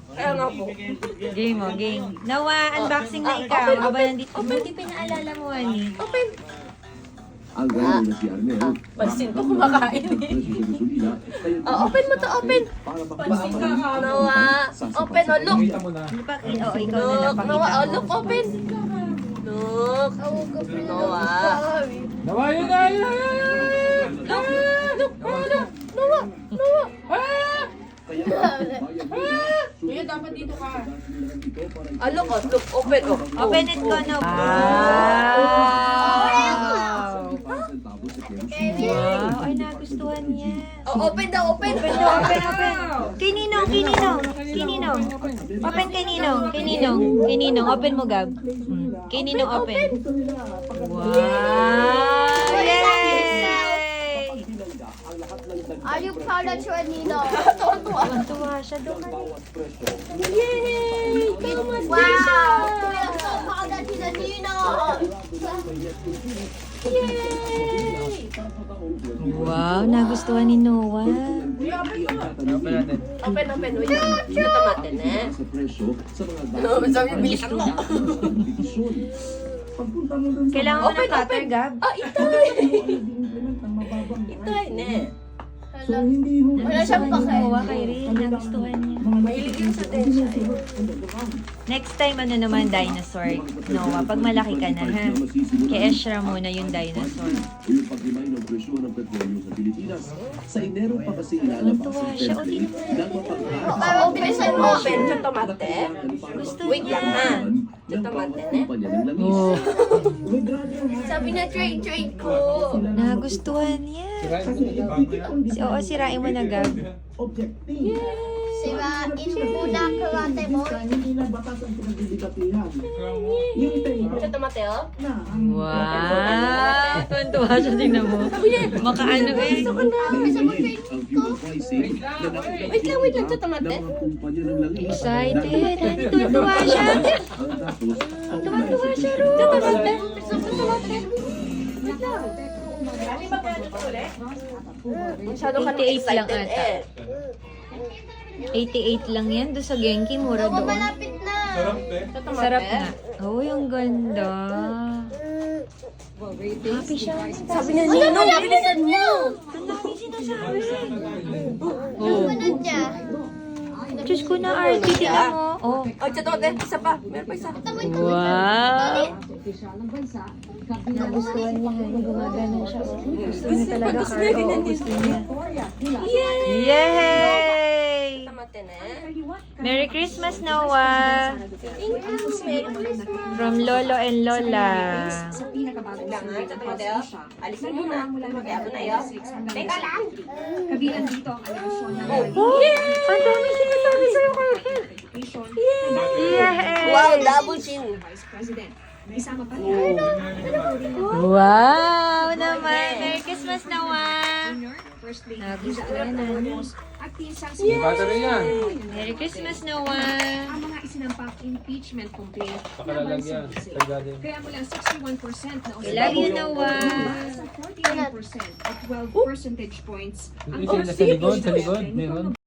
Kaya nga po. Game mo, game. Nawa, unboxing na ikaw. Aba, nandito. Hindi pinaalala mo, ani. Open. Ang gano'n na si Arnel. Pansin ko kumakain eh. Open mo to, open. Pansin ka. Nawa. Open, oh, look. Hindi pa, ikaw na lang Look, Nawa, pakita oh, mo. look, open. Look. Nawa. Nawa, yun na, yun na, yun na. Look, look, look. Nawa, Nawa. Kuya, dapat dito ka. Look, oh, look, open, oh. Open it ko na. Wow! Wow, ay nagustuhan niya. Oh, open daw, open. Open. Kay Ninong. Open kay Ninong. Open mo, Gab. Kay Ninong, open. Wow! Yay! Are you proud that you're a Nino? Tuwa siya doon. Yay! Wow! I'm so proud that he's a Nino! Wow, nagustuhan ni Noah. Open, wait. Ito natin, eh. Ano, sabi, bilisan mo. Kailangan mo ng cutter, Gab. Ito. Ito, eh. Wala siyang pake. Noah kay Rin, nagustuhan niya. Mahilig yun sa densya, eh. Next time, ano naman, dinosaur. Noah, pag malaki ka na, ha? Kay Ezra muna yung dinosaur. Yung paghimay ng presyo ng petrolyo sa Pilipinas. Sa Enero pa kasi ilalabas Tuwa ang siya. O, teste tingnan mo. ng mapagkakasya. Open sa tomate. Gusto Wait lang, niya. ha. Sa tomate, eh. Kumpanya ng langis. Oh, Sabi na trade ko. nagustuhan niya. Oo, sirain mo na, Gab. Sirain mo na karate mo. Sa tomate, oh. Wow! Tuwan-tuwa siya, tingnan mo. Makaano eh. Ang fuel pricing na nakikita Wait lang, sa tomate. ng mga kumpanya ng langis. Excited. Tuwan-tuwa siya. Tuwan-tuwa siya, Ro. Sa tomate. Masyado ka naman 88 lang excited, ata. eh. 88 lang yan. Doon sa Genki, mura Oo, doon. malapit na. Sa tomate. Sarap nga. Oh, yung ganda. Happy siya. Sabi niya, Nino, bilisan mo. Ang lagi sinasabi. Ano niya? Diyos ko na, RT, tingnan mo. Oh. Sa tomate, isa pa. Meron pa isa. Wow! Nagustuhan niya. Gumagana siya. Gusto niya talaga, Carl. Oo, gusto niya. Yay! Tomate na. Merry Christmas, Noah! Thank you. Merry Christmas. From Lolo and Lola. Lang, ha? Sa tomate, oh. Alisin mo na. Tomate, ako na, yun. Teka lang. Kabilang dito ang alegasyon na Oh! Ang dami sinasabi sa'yo, Carl. Yay! Wow, double chin. Vice President. Isama pa niya Wow naman! Merry Christmas, Noah! First Lady Nagustuhan na. at pinsang Yung battery yan. Merry Christmas, Noah! ang mga isinampang impeachment complaint na Pakalalagyan. bansa Tagadim. Kaya mula 61% na I love you, Noah! sa 49% at 12 percentage points ang Yung sila sa likod, meron.